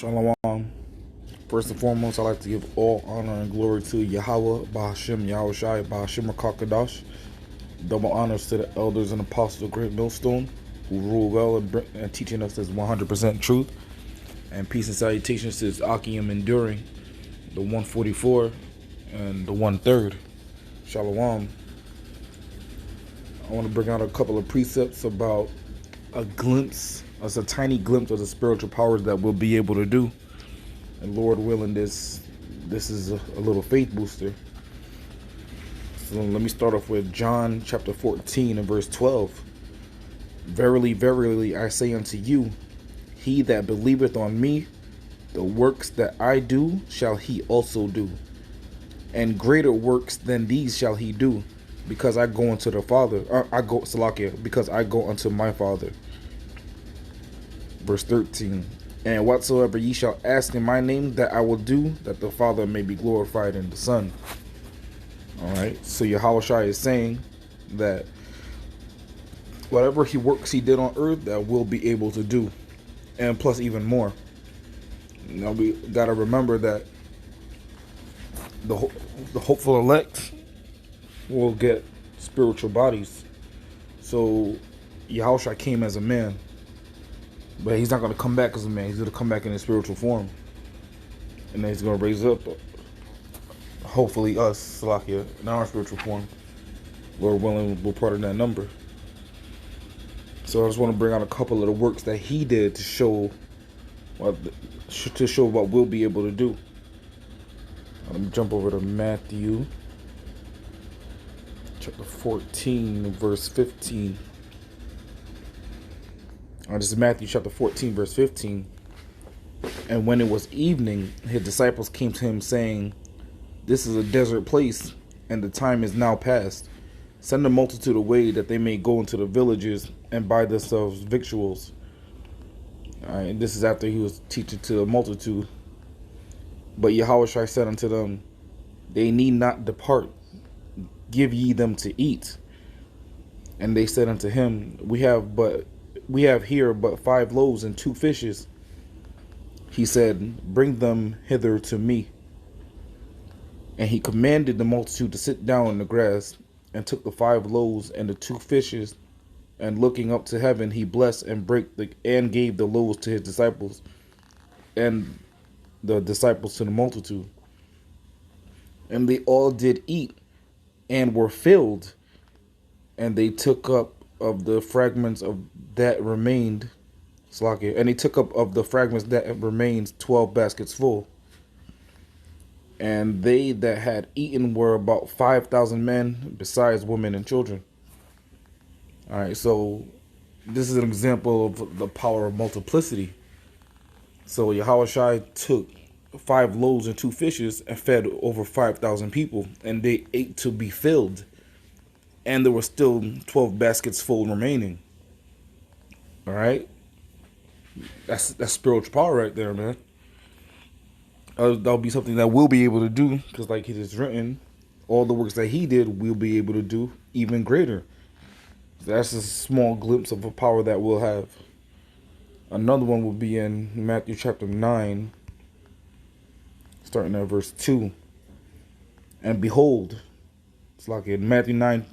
Shalom. First and foremost, I'd like to give all honor and glory to YAHAWAH BAHASHAM YAHAWASHI BAHASHAM YAHAWASHI. Double honors to the elders and apostles of Great Millstone who rule well and teaching us this 100% truth. And peace and salutations to his Akim enduring, the 144 and the 1/3. Shalom. I want to bring out a couple of precepts about a glimpse, a tiny glimpse of the spiritual powers that we'll be able to do. And Lord willing, this is a little faith booster. So let me start off with John chapter 14 and verse 12. Verily, verily, I say unto you, he that believeth on me, the works that I do shall he also do. And greater works than these shall he do, because I go unto the Father. Because I go unto my Father. Verse 13. And whatsoever ye shall ask in my name, that I will do, that the Father may be glorified in the Son. Alright, so Yahawashi is saying that whatever works he did on earth, that we'll be able to do. And plus even more. Now we gotta remember that the hopeful elect will get spiritual bodies. So Yahushua came as a man, but he's not going to come back as a man. He's going to come back in his spiritual form, and then he's going to raise up, hopefully us, Salakia, in our spiritual form. Lord willing, we're part of that number. So I just want to bring out a couple of the works that he did to show what we'll be able to do. Let me jump over to Matthew chapter 14 verse 15. This is Matthew chapter 14 verse 15. And when it was evening, his disciples came to him saying, this is a desert place, and the time is now past. Send the multitude away, that they may go into the villages and buy themselves victuals. And this is after he was teaching to the multitude. But Yahushua said unto them, they need not depart, give ye them to eat. And they said unto him, we have here but 5 loaves and 2 fishes. He said, bring them hither to me. And he commanded the multitude to sit down in the grass, and took the 5 loaves and the 2 fishes, and looking up to heaven, he blessed and and gave the loaves to his disciples, and the disciples to the multitude. And they all did eat and were filled, and they took up of the fragments of that remained, and they took up of the fragments that remained 12 baskets full. And they that had eaten were about 5,000 men, besides women and children. Alright, so this is an example of the power of multiplicity. So Yahushua took 5 loaves and 2 fishes and fed over 5,000 people, and they ate to be filled, and there were still 12 baskets full remaining. All right, that's spiritual power right there, man. That'll be something that we'll be able to do, because like it is written, all the works that he did, we'll be able to do even greater. That's a small glimpse of a power that we'll have. Another one will be in Matthew chapter 9, starting at verse 2. And behold, it's like in Matthew 9,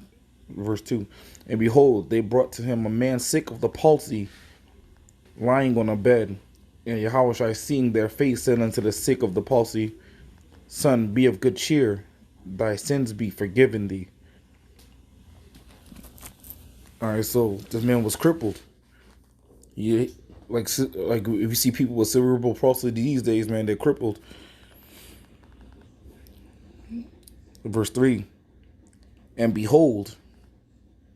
verse 2. And behold, they brought to him a man sick of the palsy, lying on a bed. And Yahushua, seeing their face, said unto the sick of the palsy, Son, be of good cheer, thy sins be forgiven thee. Alright, so this man was crippled. Like if you see people with cerebral palsy these days, man, they're crippled. Verse 3. And behold,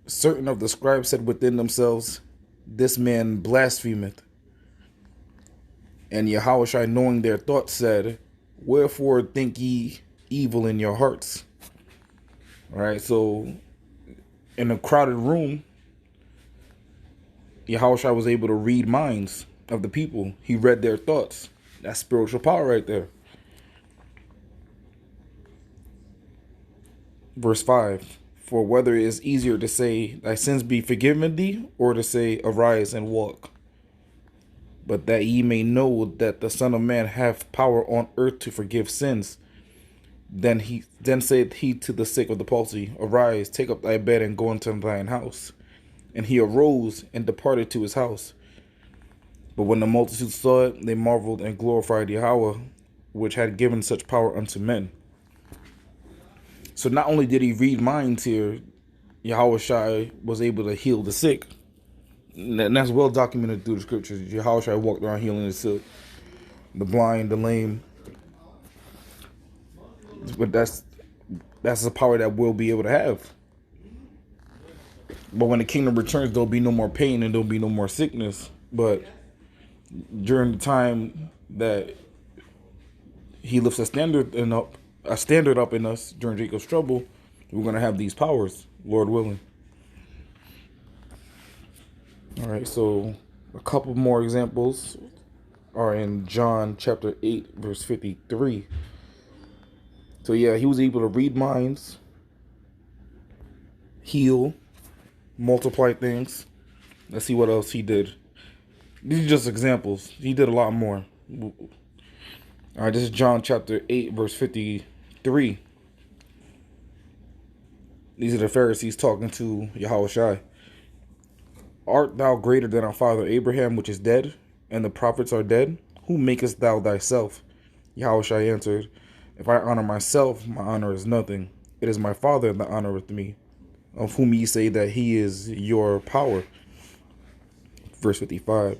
certain of the scribes said within themselves, this man blasphemeth. And Yahushua, knowing their thoughts, said, wherefore think ye evil in your hearts? Alright, so in a crowded room, Yahushua was able to read minds of the people. He read their thoughts. That's spiritual power right there. Verse 5. For whether it is easier to say, thy sins be forgiven thee, or to say, arise and walk. but that ye may know that the Son of Man hath power on earth to forgive sins. Then said he to the sick of the palsy, Arise, take up thy bed, and go into thine house. And he arose and departed to his house. But when the multitude saw it, they marveled and glorified Yahweh, which had given such power unto men. So not only did he read minds here, Yahawashi was able to heal the sick. And that's well documented through the scriptures. Yahawashi walked around healing the sick, the blind, the lame. But that's the power that we'll be able to have. But when the kingdom returns, there'll be no more pain and there'll be no more sickness. But during the time that he lifts a standard up in us during Jacob's trouble, we're going to have these powers, Lord willing. All right, so a couple more examples are in John chapter 8, verse 53. So yeah, he was able to read minds, heal, multiply things. Let's see what else he did. These are just examples. He did a lot more. All right, this is John chapter 8, verse 53. These are the Pharisees talking to Yahawashi. Art thou greater than our father Abraham, which is dead, and the prophets are dead? Who makest thou thyself? Yahawashi answered, If I honor myself, my honor is nothing. It is my Father that honoreth me, of whom ye say that he is your power. Verse 55.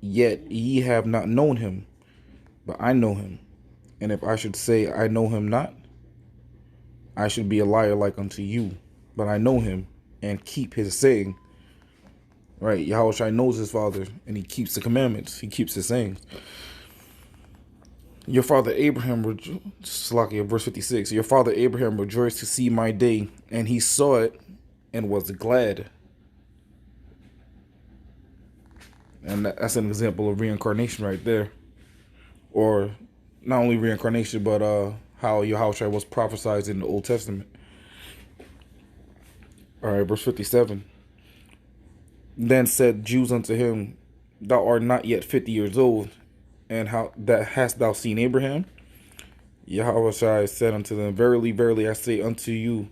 Yet ye have not known him, but I know him. And if I should say I know him not, I should be a liar like unto you. But I know him, and keep his saying. Right, Yahawashi knows his Father, and he keeps the commandments. He keeps his sayings. Your father Abraham, verse 56, your father Abraham rejoiced to see my day, and he saw it and was glad. And that's an example of reincarnation right there. Or not only reincarnation, but how Yahawashi was prophesied in the Old Testament. All right, verse 57. Then said Jews unto him, Thou art not yet 50 years old, and how that hast thou seen Abraham? Yahawashi said unto them, Verily, verily, I say unto you,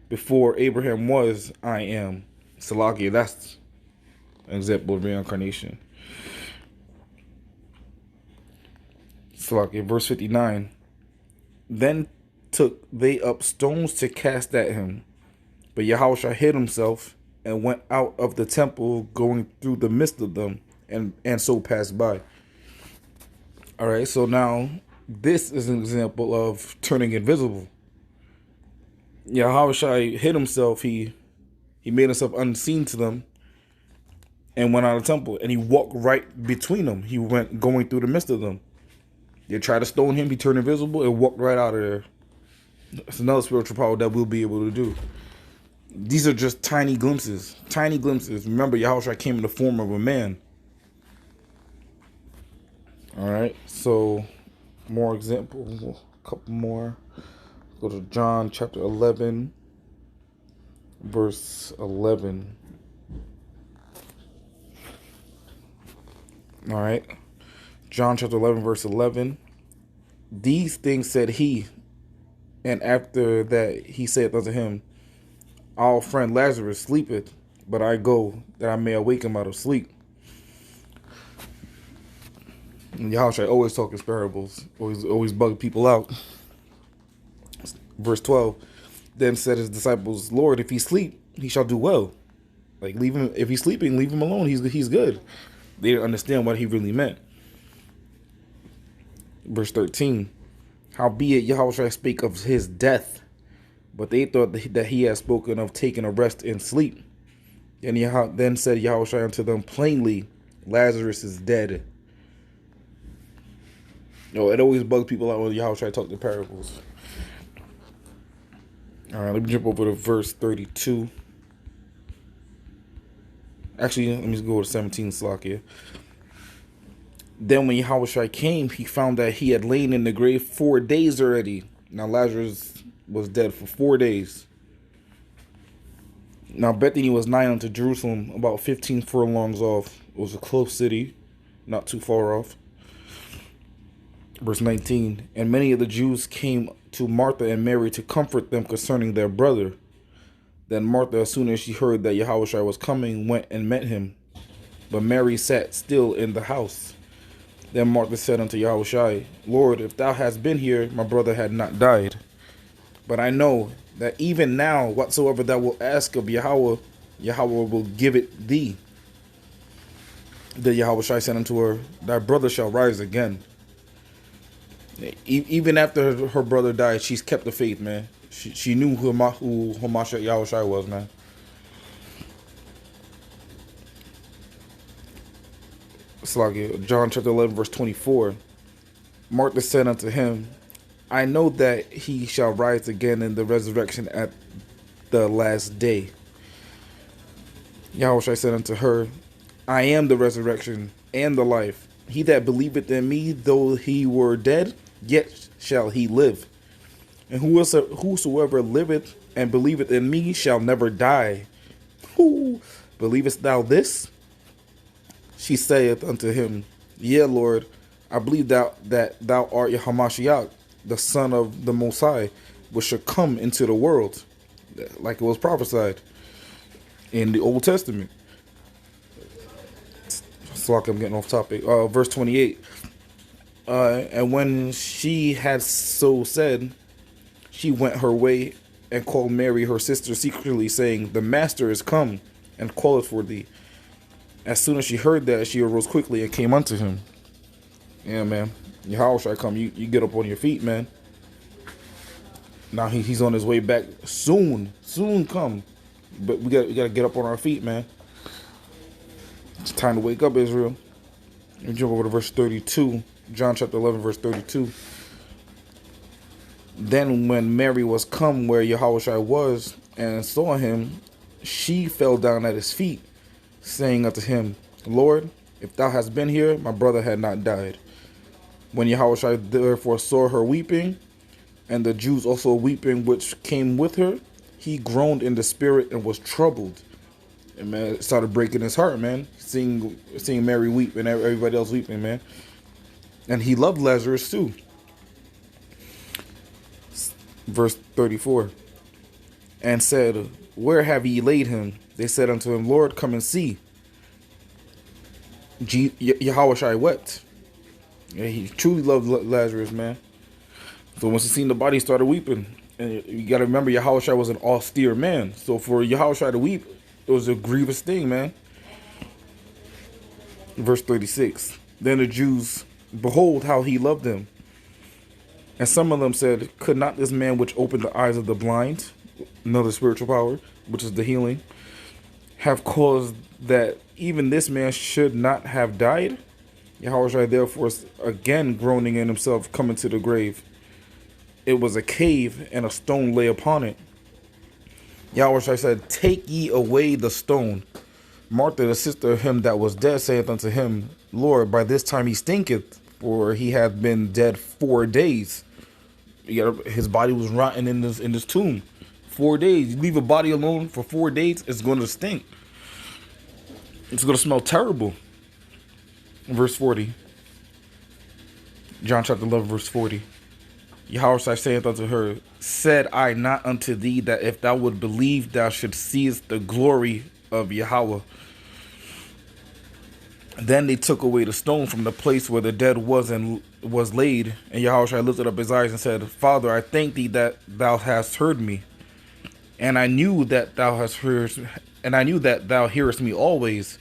before Abraham was, I am. Salakia, that's an example of reincarnation. Salakia, verse 59. Then took they up stones to cast at him, but Yahawashi hid himself and went out of the temple, going through the midst of them, and so passed by. All right, so now this is an example of turning invisible. Yahawashi hid himself. He made himself unseen to them and went out of the temple. And he walked right between them. He went going through the midst of them. They tried to stone him. He turned invisible and walked right out of there. It's another spiritual power that we'll be able to do. These are just tiny glimpses. Tiny glimpses. Remember, Yahawashi came in the form of a man. All right, so more examples, a couple more. Go to John chapter 11, verse 11. All right, John chapter 11, verse 11. These things said he, and after that he said unto him, Our friend Lazarus sleepeth, but I go that I may awake him out of sleep. And Yahawashi always talk in parables, always bug people out. Verse 12. Then said his disciples, Lord, if he sleep, he shall do well. Like, leave him. If he's sleeping, leave him alone. He's good. They didn't understand what he really meant. Verse 13. Howbeit Yahawashi spake of his death, but they thought that he had spoken of taking a rest in sleep. And then said Yahawashi unto them plainly, Lazarus is dead. It always bugs people out when Yahawashi talk in parables. All right, let me jump over to verse 32. Actually, let me go to 17 Salakia. Then when Yahawashi came, he found that he had lain in the grave 4 days already. Now Lazarus was dead for 4 days. Now Bethany was nigh unto Jerusalem, about 15 furlongs off. It was a close city. not too far off. Verse 19, and many of the Jews came to Martha and Mary to comfort them concerning their brother. Then Martha, as soon as she heard that Yahawashi was coming, went and met him. But Mary sat still in the house. Then Martha said unto Yahawashi, Lord, if thou hadst been here, my brother had not died. But I know that even now, whatsoever thou wilt ask of Yahweh, Yahweh will give it thee. Then Yahawashi said unto her, thy brother shall rise again. Even after her brother died, she's kept the faith, man. She knew who Hamashiach Yahawashi was, man. It's like John chapter 11, verse 24. Martha said unto him, I know that he shall rise again in the resurrection at the last day. Yahawashi said unto her, I am the resurrection and the life. He that believeth in me, though he were dead, yet shall he live. And whosoever liveth and believeth in me shall never die. Who believest thou this? She saith unto him, Yea, Lord, I believe that thou art Hamashiach, the Son of the Most High, which shall come into the world, like it was prophesied in the Old Testament. It's like I'm getting off topic. Verse 28. And when she had so said, she went her way and called Mary her sister secretly, saying, the Master is come and calleth for thee. As soon as she heard that, she arose quickly and came unto him. Yeah, man. Yahawashi come. You get up on your feet, man. Now he's on his way back. Soon come. But we gotta get up on our feet, man. It's time to wake up, Israel. Let me jump over to verse 32. John chapter 11, verse 32. Then when Mary was come where Yahawashi was and saw him, she fell down at his feet, saying unto him, Lord, if thou hadst been here, my brother had not died. When Yahawashi therefore saw her weeping, and the Jews also weeping which came with her, he groaned in the spirit and was troubled. And man, it started breaking his heart, man, seeing Mary weep and everybody else weeping, man. And he loved Lazarus too. Verse 34. And said, where have ye laid him? They said unto him, Lord, come and see. Yahawashi wept. Yeah, he truly loved Lazarus, man. So once he seen the body, he started weeping. And you got to remember, Yahawashi was an austere man. So for Yahawashi to weep, it was a grievous thing, man. Verse 36. Then the Jews, behold how he loved them. And some of them said, could not this man which opened the eyes of the blind, another spiritual power, which is the healing, have caused that even this man should not have died? Yahawashi therefore again groaning in himself, coming to the grave. It was a cave, and a stone lay upon it. Yahawashi said, take ye away the stone. Martha, the sister of him that was dead, saith unto him, Lord, by this time he stinketh, for he hath been dead 4 days. His body was rotting in this tomb. 4 days. You leave a body alone for 4 days, it's going to stink. It's going to smell terrible. Verse 40. John chapter 11, verse 40. Yahawashi saith unto her, said I not unto thee that if thou would believe, thou shouldst see the glory of Yahweh? Then they took away the stone from the place where the dead was laid. And Yahawashi lifted up his eyes and said, Father, I thank thee that thou hast heard me. And I knew that thou hearest me always.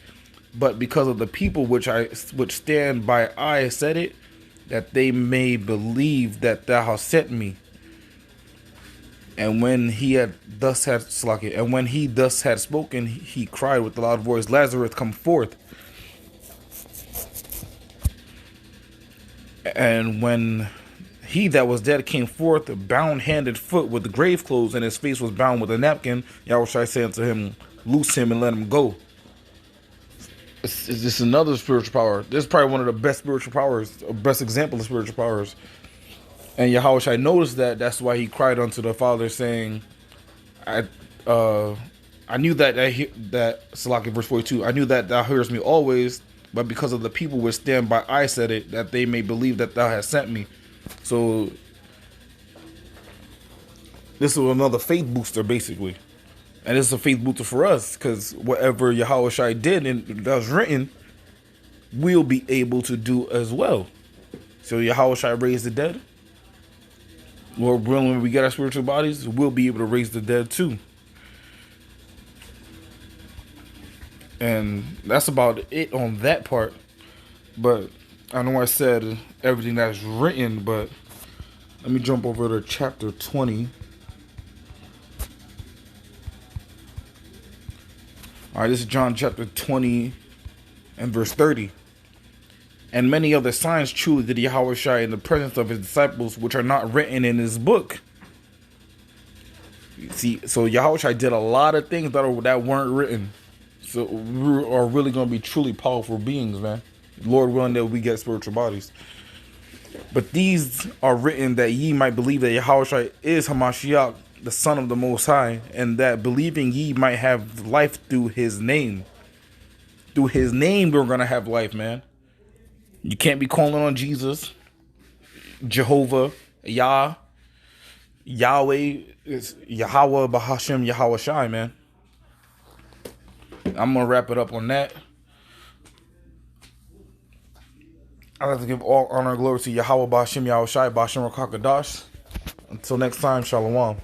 But because of the people which stand by, I said it, that they may believe that thou hast sent me. And when he thus had spoken, he cried with a loud voice, Lazarus, come forth. And when he that was dead came forth, bound hand and foot with the grave clothes, and his face was bound with a napkin, Yahawashi said unto him, loose him and let him go. It's just another spiritual power. This is probably one of the best spiritual powers, best example of spiritual powers. And Yahawashi noticed that. That's why he cried unto the Father, saying, I knew that Salaki, verse 42, I knew that thou hearest me always, but because of the people which stand by I said it, that they may believe that thou hast sent me. So this is another faith booster, basically. And this is a faith booster for us, because whatever Yahawashi did and that was written, we'll be able to do as well. So Yahawashi raised the dead. Lord willing, when we get our spiritual bodies, we'll be able to raise the dead too. And that's about it on that part. But I know I said everything that's written, but let me jump over to chapter 20. Alright, this is John chapter 20 and verse 30. And many other signs truly did Yahawashi in the presence of his disciples, which are not written in his book. See, so Yahawashi did a lot of things that weren't written. So we are really going to be truly powerful beings, man. Lord willing that we get spiritual bodies. But these are written that ye might believe that Yahawashi is Hamashiach, the Son of the Most High, and that believing ye might have life through his name. Through his name, we're going to have life, man. You can't be calling on Jesus, Jehovah, Yahweh, is YAHAWAH BAHASHAM YAHAWASHI, man. I'm going to wrap it up on that. I'd like to give all honor and glory to YAHAWAH BAHASHAM YAHAWASHI, BAHASHAM RAKAKADASH. Until next time, Shalom.